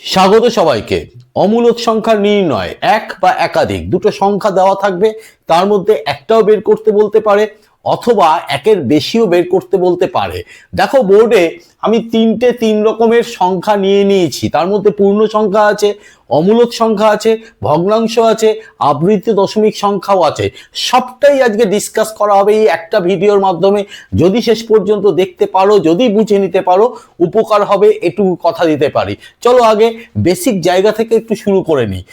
স্বাগত সবাইকে। অমূলক সংখ্যার নির্ণয় এক বা একাধিক দুটো সংখ্যা দেওয়া থাকবে, তার মধ্যে একটাও বের করতে বলতে পারে অথবা একের বেশিও বের করতে বলতে পারে। দেখো বোর্ডে আমি তিন রকমের সংখ্যা নিয়ে নিয়েছি। তার মধ্যে পূর্ণ সংখ্যা আছে, অমূলক সংখ্যা আছে, ভগ্নাংশ আছে, আবৃত্তি দশমিক সংখ্যাও আছে। সবটাই আজকে ডিসকাস করা হবে এই একটা ভিডিওর মাধ্যমে। যদি শেষ পর্যন্ত দেখতে পারো, যদি বুঝে নিতে পারো, উপকার হবে এটুকু কথা দিতে পারি। চলো আগে বেসিক জায়গা থেকে একটু শুরু করে নিই।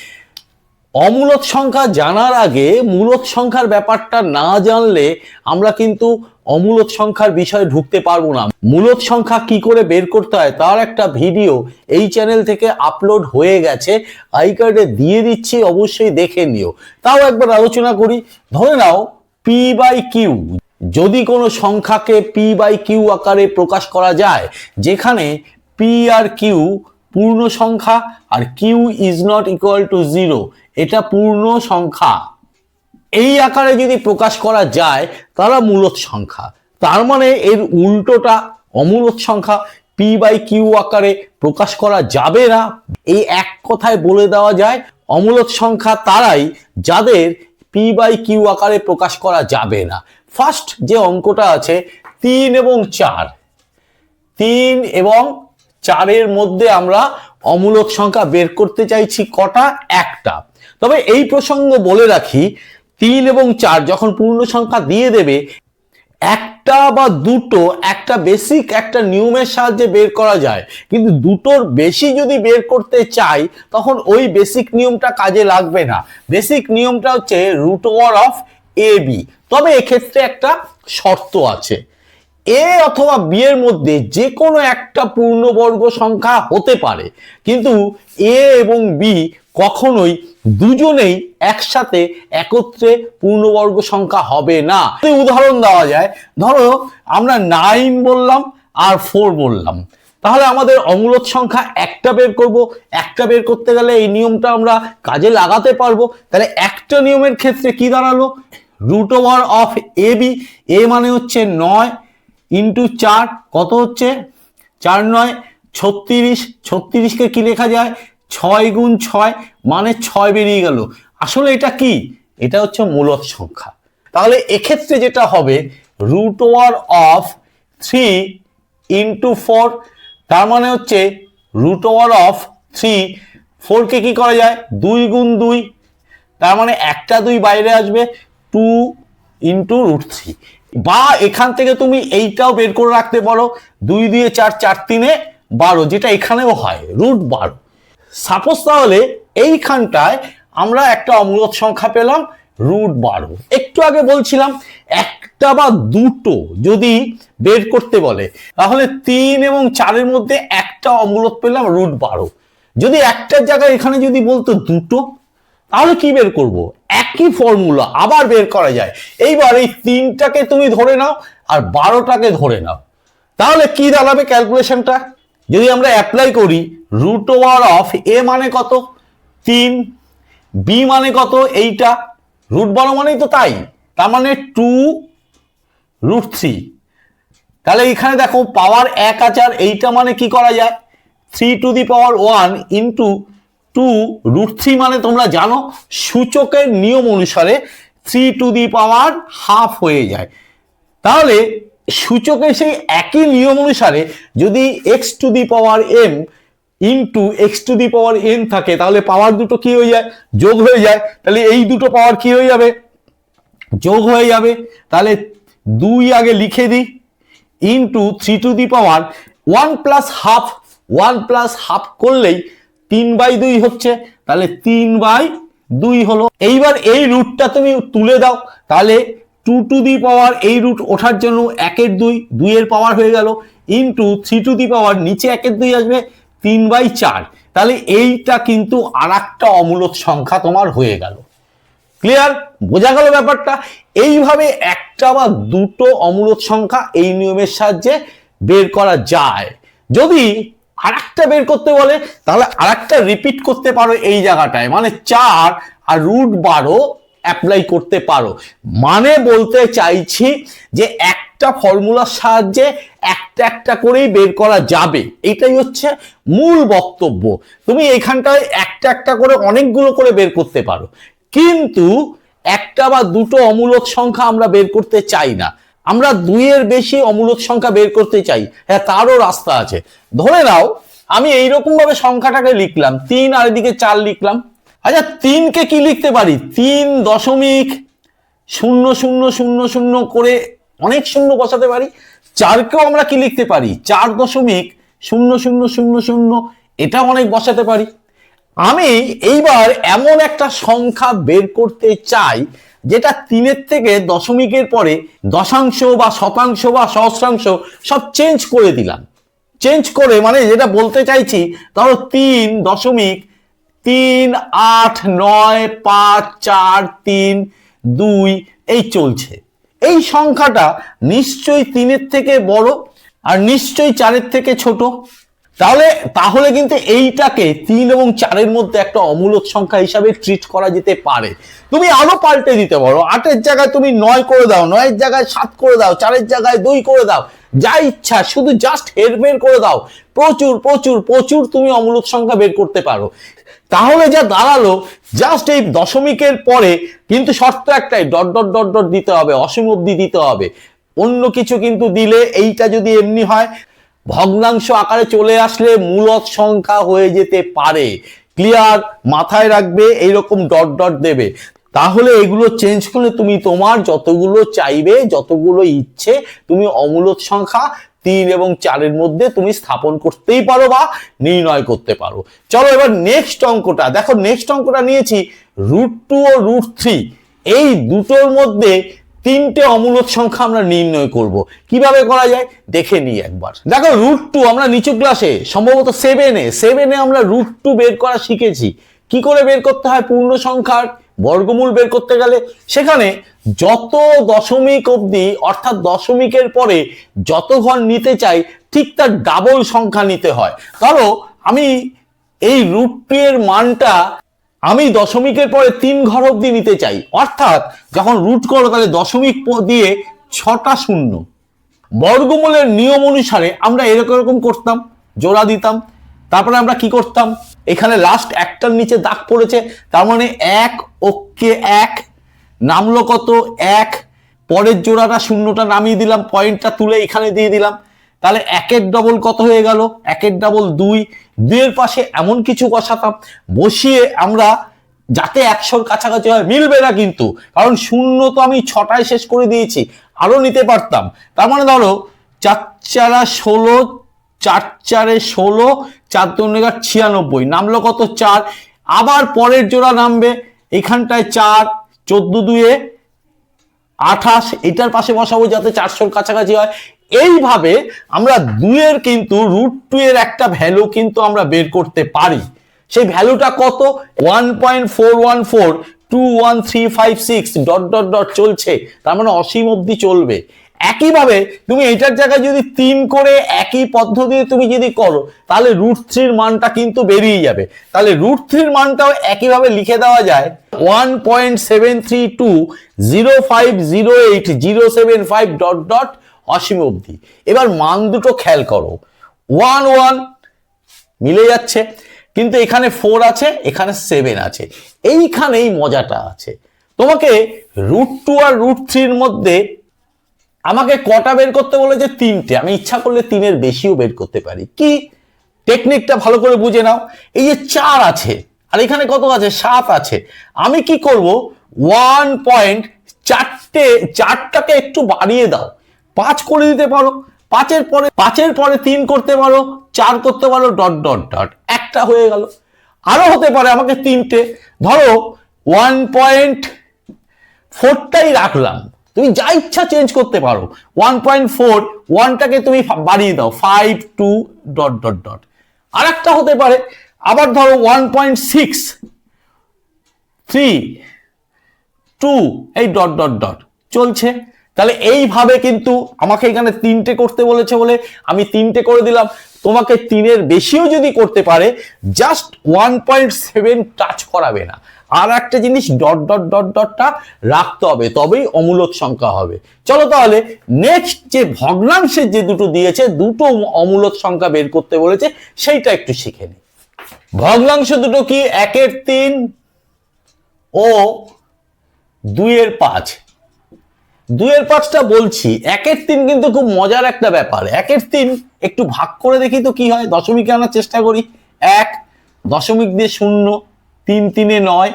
অমূলক সংখ্যা জানার আগে মূলক সংখ্যার ব্যাপারটা না জানলে আমরা কিন্তু অমূলক সংখ্যার বিষয়ে ঢুকতে পারবো না। মূলক সংখ্যা কি করে বের করতে হয় তার একটা ভিডিও এই চ্যানেল থেকে আপলোড হয়ে গেছে, আই কার্ডে দিয়ে দিচ্ছি, অবশ্যই দেখে নিও। তাও একবার আলোচনা করি। ধরে নাও পি বাই কিউ, যদি কোনো সংখ্যাকে পি বাই কিউ আকারে প্রকাশ করা যায়, যেখানে পি আর কিউ পূর্ণ সংখ্যা আর Q is not equal to 0, এটা পূর্ণ সংখ্যা, এই আকারে যদি প্রকাশ করা যায় তারা মূলক সংখ্যা। তার মানে এর উল্টোটা অমূলক সংখ্যা, পি বাই কিউ আকারে প্রকাশ করা যাবে না। এই এক কথায় বলে দেওয়া যায় অমূলক সংখ্যা তারাই যাদের পি বাই কিউ আকারে প্রকাশ করা যাবে না। ফার্স্ট যে অঙ্কটা আছে 3 এবং 4, 3 এবং 4-এর মধ্যে আমরা অমূলক সংখ্যা বের করতে চাইছি কটা? একটা। তবে এই প্রসঙ্গ বলে রাখি, 3 এবং 4 যখন পূর্ণ সংখ্যা দিয়ে দেবে, একটা বা দুটো একটা বেসিক একটা নিয়মের সাহায্যে বের করা যায়, কিন্তু দুটোর বেশি যদি বের করতে চাই তখন ওই বেসিক নিয়মটা কাজে লাগবে না। বেসিক নিয়মটা হচ্ছে √অফ এ বি। তবে এক্ষেত্রে একটা শর্ত আছে, এ অথবা বি এর মধ্যে যে কোনো একটা পূর্ণবর্গ সংখ্যা হতে পারে, কিন্তু এ এবং বি কখনোই দুজনেই একসাথে একত্রে পূর্ণবর্গ সংখ্যা হবে না। উদাহরণ দেওয়া যায়, ধরো আমরা 9 বললাম আর 4 বললাম, তাহলে আমাদের অমূলক সংখ্যা একটা বের করব। একটা বের করতে গেলে এই নিয়মটা আমরা কাজে লাগাতে পারবো। তাহলে একটা নিয়মের ক্ষেত্রে কি দাঁড়ালো? √অফ এ বি, এ মানে হচ্ছে 9 ইন্টু 4, কত হচ্ছে? 4 9 36। 36কে কি লেখা যায়? 6 গুণ 6 মানে 6 বেরিয়ে গেল। আসলে এটা কি? এটা হচ্ছে মূলক সংখ্যা। তাহলে এক্ষেত্রে যেটা হবে √অফ 3 ইন্টু 4, তার মানে হচ্ছে √অফ 3, 4কে কি করা যায়? 2 গুণ 2, তার মানে একটা 2 বাইরে আসবে, 2 ইন্টু √3। বা এখান থেকে তুমি এইটাও বের করে রাখতে পারো, 2 দিয়ে 4, 4 3 12, যেটা এখানেও হয় √12। সাপোজ তাহলে এইখানটায় আমরা একটা অমূলক সংখ্যা পেলাম √12। একটু আগে বলছিলাম একটা বা দুটো যদি বের করতে বলে, তাহলে 3 এবং 4-এর মধ্যে একটা অমূলক পেলাম √12। যদি একটার জায়গায় এখানে যদি বলতো দুটো, তাহলে কি বের করব? একই ফর্মুলা আবার বের করা যায়। এইবার এই 3টাকে তুমি ধরে নাও আর 12টাকে ধরে নাও, তাহলে কি দাঁড়াবে ক্যালকুলেশনটা? যদি আমরা অ্যাপ্লাই করি, √অফ এ মানে কত? 3, বি মানে কত? এইটা, √12 মানেই তো তাই, তার মানে 2√3। তাহলে এখানে দেখো পাওয়ার 1 আছে, আর এইটা মানে কি করা যায়? 3⁻1 ইন্টু 2√3 মানে তোমরা জানো সূচকের নিয়ম অনুসারে 3⁻½ হয়ে যায়। তাহলে সূচকের সেই একই নিয়ম অনুসারে যদি x⁻m ইন্টু x⁻n থাকে, তাহলে পাওয়ার দুটো কি হয়ে যায়? যোগ হয়ে যায়। তাহলে এই দুটো পাওয়ার কি হয়ে যাবে? যোগ হয়ে যাবে। তাহলে 2 আগে লিখে দিই, into 3⁻1 plus half, 1 plus half করলেই 3/2 হচ্ছে, তাহলে 3/2 হলো। এইবার এই রুটটা তুমি তুলে দাও, তাহলে 2 এই রুট ওঠার জন্য 1-এর 2, 2-এর পাওয়ার হয়ে গেল, ইন্টু 3 নিচে 1-এর 2 আসবে, 3/4। তাহলে এইটা কিন্তু আর একটা অমূলক সংখ্যা তোমার হয়ে গেল। ক্লিয়ার? বোঝা গেল ব্যাপারটা? এইভাবে একটা বা দুটো অমূলক সংখ্যা এই নিয়মের সাহায্যে বের করা যায়। যদি আরেকটা বের করতে বলে, তাহলে আরেকটা রিপিট করতে পারো এই জায়গাটায়, মানে 4 আর √12 অ্যাপ্লাই করতে পারো। মানে বলতে চাইছি যে একটা একটা ফর্মুলার সাহায্যে একটা একটা করেই বের করা যাবে, এটাই হচ্ছে মূল বক্তব্য। তুমি এখানটায় একটা একটা করে অনেকগুলো করে বের করতে পারো, কিন্তু একটা বা দুটো অমূলক সংখ্যা আমরা বের করতে চাই না, আমরা দুইয়ের বেশি অমূলক সংখ্যা বের করতে চাই। হ্যাঁ, তারও রাস্তা আছে। ধরে নাও আমি এইরকম ভাবে সংখ্যাটাকে লিখলাম 3 আর এদিকে 4 লিখলাম। আচ্ছা, 3কে কি লিখতে পারি? 3.0000 করে অনেক শূন্য বসাতে পারি। 4কেও আমরা কি লিখতে পারি? 4.0000, এটা অনেক বসাতে পারি। আমি এইবার এমন একটা সংখ্যা বের করতে চাই যেটা 3-এর থেকে দশমিকের পরে দশাংশ বা শতাংশ বা সহস্রাংশ সব চেঞ্জ করে দিলাম। চেঞ্জ করে মানে যেটা বলতে চাইছি, ধরো 3.389543 2 এই চলছে। এই সংখ্যাটা নিশ্চয়ই 3-এর থেকে বড় আর নিশ্চয়ই 4-এর থেকে ছোট। তাহলে কিন্তু এইটাকে 3 এবং 4-এর মধ্যে একটা অমূলক সংখ্যা হিসাবে ট্রিট করা যেতে পারে। তুমি আরো পাল্টে দিতে পারো, 8-এর জায়গায় তুমি 9 করে দাও, 9-এর জায়গায় 7 করে দাও, 4-এর জায়গায় 2 করে দাও, যা ইচ্ছা শুধু জাস্ট হেরফের করে দাও। প্রচুর প্রচুর প্রচুর তুমি অমূলক সংখ্যা বের করতে পারো। তাহলে যা দাঁড়ালো, জাস্ট এই দশমিকের পরে কিন্তু শর্ত একটাই, ডট ডট ডট ডট দিতে হবে, অসীম অবধি দিতে হবে। অন্য কিছু কিন্তু দিলে, এইটা যদি এমনি হয়, ভগ্নাংশ আকারে চলে আসলে মূলদ সংখ্যা হয়ে যেতে পারে। ক্লিয়ার? মাথায় রাখবে, এইরকম ডট ডট দেবে। তাহলে এগুলো চেঞ্জ করলে তুমি তোমার যতগুলো চাইবে, যতগুলো ইচ্ছে, তুমি অমূলদ সংখ্যা 3 এবং 4-এর মধ্যে তুমি স্থাপন করতেই পারো বা নির্ণয় করতে পারো। চলো এবার নেক্সট অঙ্কটা দেখো। নেক্সট অঙ্কটা নিয়েছি √2 ও √3, এই দুটোর মধ্যে 3টে অমূলক সংখ্যা আমরা নির্ণয় করব। কিভাবে করা যায় দেখে নিই একবার। দেখো √2 আমরা নিচু ক্লাসে সম্ভবত 7-এ আমরা √2 বের করা শিখেছি। কি করে বের করতে হয়? পূর্ণ সংখ্যার বর্গমূল বের করতে গেলে সেখানে যত দশমিক অবধি, অর্থাৎ দশমিকের পরে যত ঘর নিতে চাই ঠিক তার ডাবল সংখ্যা নিতে হয়। ধরো আমি এই √2 এর মানটা আমি দশমিকের পরে 3 ঘর অবধি নিতে চাই, অর্থাৎ যখন রুট করো তাহলে দশমিক দিয়ে 6টা শূন্য। বর্গমূলের নিয়ম অনুসারে আমরা এরকম করতাম, জোড়া দিতাম। তারপরে আমরা কি করতাম? এখানে লাস্ট একটার নিচে দাগ পড়েছে, তার মানে 1, ওকে 1 নামলো কত? 1। পরের জোড়াটা শূন্যটা নামিয়ে দিলাম, পয়েন্টটা তুলে এখানে দিয়ে দিলাম। তাহলে 1-এর ডবল কত হয়ে গেল? 1-এর ডবল 2। 2-এর পাশে এমন কিছু বসাতাম, বসিয়ে আমরা যাতে 100-র কাছাকাছি হয়, মিলবে না কিন্তু, কারণ শূন্য তো আমি 6টায় শেষ করে দিয়েছি, আরো নিতে পারতাম। তার মানে ধরো 4 × 16, 4 × 16, 4 × 96, নামলো কত? 4। আবার পরের জোড়া নামবে, এখানটায় 4, 14 × 2 = 28, এটার পাশে বসাবো যাতে 400-র কাছাকাছি হয়। এইভাবে আমরা 2-এর কিন্তু √2 এর একটা ভ্যালু কিন্তু আমরা বের করতে পারি। সেই ভ্যালুটা কত? 1.41421356 ডট ডট ডট চলছে, তার মানে অসীম অবধি চলবে। একইভাবে তুমি এটার জায়গায় যদি 3 করে একই পদ্ধতি তুমি যদি করো, তাহলে √3 এর মানটা কিন্তু বেরিয়ে যাবে। তাহলে √3 এর মানটাও একইভাবে লিখে দেওয়া যায় 1.7320508075 ডট ডট অসীম অবধি। এবার মান দুটো খেয়াল করো, 1 1 মিলে যাচ্ছে, কিন্তু এখানে 4 আছে, এখানে 7 আছে। এইখানেই মজাটা আছে। তোমাকে √2 আর √3 এর মধ্যে আমাকে কটা বের করতে বলেছে? 3টে। আমি ইচ্ছা করলে 3-এর বেশিও বের করতে পারি। কি টেকনিকটা ভালো করে বুঝে নাও। এই যে 4 আছে আর এখানে কত আছে? 7 আছে। আমি কি করব? 4টাকে একটু বাড়িয়ে দাও, 5 করে দিতে পারো। 5-এর পরে 3 করতে পারো, 4 করতে পারো, ডট ডট ডট, একটা হয়ে গেল। আরো হতে পারে আমাকে 3টে, ধরো 1.4টাই রাখলাম, তুমি যা ইচ্ছা চেঞ্জ করতে পারো। 1.4, 1টাকে তুমি বাড়িয়ে দাও, 5 2 ডট ডট ডট। আর একটা হতে পারে, আবার ধরো 1.6 3 2 এই ডট ডট ডট চলছে। তাহলে এইভাবে কিন্তু আমাকে এখানে 3টে করতে বলেছে বলে আমি 3টে করে দিলাম। তোমাকে 3-এর বেশিও যদি করতে পারে, জাস্ট 1.7 টাচ করাবে না। আর একটা জিনিস ডট ডট ডট ডটটা রাখতে হবে, তবেই অমূলক সংখ্যা হবে। চলো তাহলে নেক্সট যে ভগ্নাংশের যে দুটো দিয়েছে, দুটো অমূলক সংখ্যা বের করতে বলেছে, সেইটা একটু শিখে নিই। ভগ্নাংশ দুটো কি? 1-এর 3 ও 2-এর 5। 2-এর 5টা বলছি, 1-এর 3 কিন্তু খুব মজার একটা ব্যাপার। 1-এর 3 একটু ভাগ করে দেখি তো কি হয়। দশমিকে আনার চেষ্টা করি। 1 দশমিক দিয়ে 0, 3 3-এ 9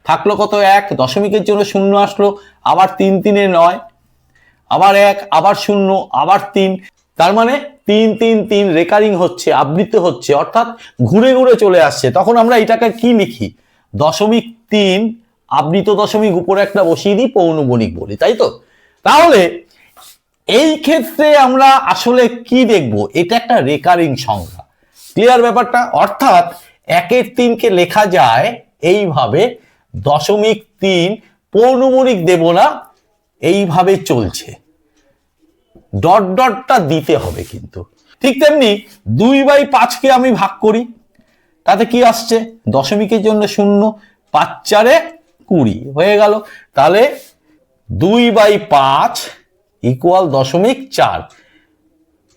থাকলো কত? 1 দশমিকের জন্য 0 আসলো, আবার 3 3-এ 9, আবার 1, আবার 0, আবার 3। তার মানে 3 3 3 রেকারিং হচ্ছে, আবৃত্তি হচ্ছে, অর্থাৎ ঘুরে ঘুরে চলে আসছে। তখন আমরা এটাকে কি লিখি? 0.3 আবৃত দশমিক উপরে একটা বসিয়ে দিই, পৌনমণিক বলি, তাই তো? তাহলে এই ক্ষেত্রে আমরা আসলে কি দেখব? এটা একটা রেকারিং সংখ্যা। ক্লিয়ার ব্যাপারটা? অর্থাৎ 1-এর 3-কে লেখা যায় এইভাবে, 0.3 পৌনমণিক দেব না, এইভাবে চলছে। ডট ডটটা দিতে হবে কিন্তু। ঠিক তেমনি 2/5-কে আমি ভাগ করি, তাতে কি আসছে? দশমিকের জন্য 0, 5 4-এ 20 হয়ে গেল। তাহলে 2/5 ইকুয়াল 0.4,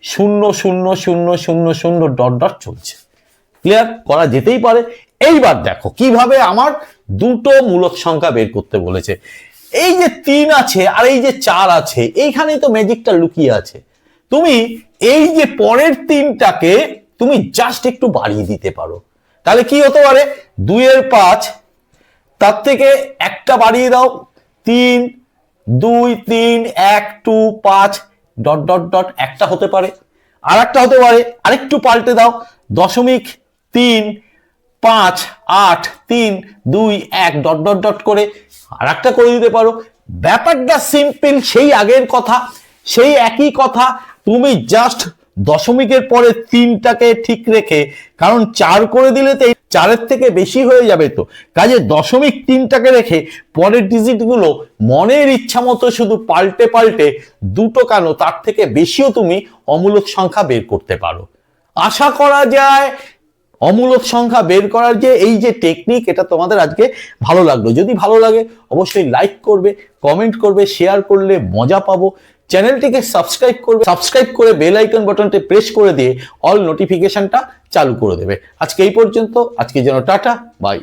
0 0 0 0 0 ডট ডট চলছে। ক্লিয়ার? করা যেতেই পারে। এইবার দেখো কিভাবে আমার দুটো মূলক সংখ্যা বের করতে বলেছে। এই যে 3 আছে আর এই যে 4 আছে, এইখানেই তো ম্যাজিকটা লুকিয়ে আছে। তুমি এই যে পরের 3টাকে তুমি জাস্ট একটু বাড়িয়ে দিতে পারো। তাহলে কি হতে পারে? 2-এর 5, তার থেকে একটা বাড়িয়ে দাও, 3 2 3 1 2 5 ডট ডট ডট একটা হতে পারে। আর একটা হতে পারে, আরেকটু পাল্টে দাও, 0.3 5 8 3 2 1 ডট ডট ডট করে আর একটা করে দিতে পারো। ব্যাপারটা সিম্পল, সেই আগের কথা, সেই একই কথা। তুমি জাস্ট দশমিকের পরে 3টাকে ঠিক রেখে, কারণ 4 করে দিলে তো 4-এর থেকে বেশি হয়ে যাবে, তো কাজে 0.3টাকে রেখে পরের ডিজিটগুলো মনের ইচ্ছা মতো শুধু পাল্টে পাল্টে দুটো কেন তার থেকে বেশিও তুমি অমূলক সংখ্যা বের করতে পারো। আশা করা যায় অমূলক সংখ্যা বের করার যে এই যে টেকনিক, এটা তোমাদের আজকে ভালো লাগলো। যদি ভালো লাগে অবশ্যই লাইক করবে, কমেন্ট করবে, শেয়ার করলে মজা পাবো। চ্যানেলটিকে সাবস্ক্রাইব করবে, সাবস্ক্রাইব করে বেল আইকন বাটনটি প্রেস করে দিয়ে অল নোটিফিকেশনটা চালু করে দেবে। আজকে এই পর্যন্ত, আজকে যেন টাটা বাই।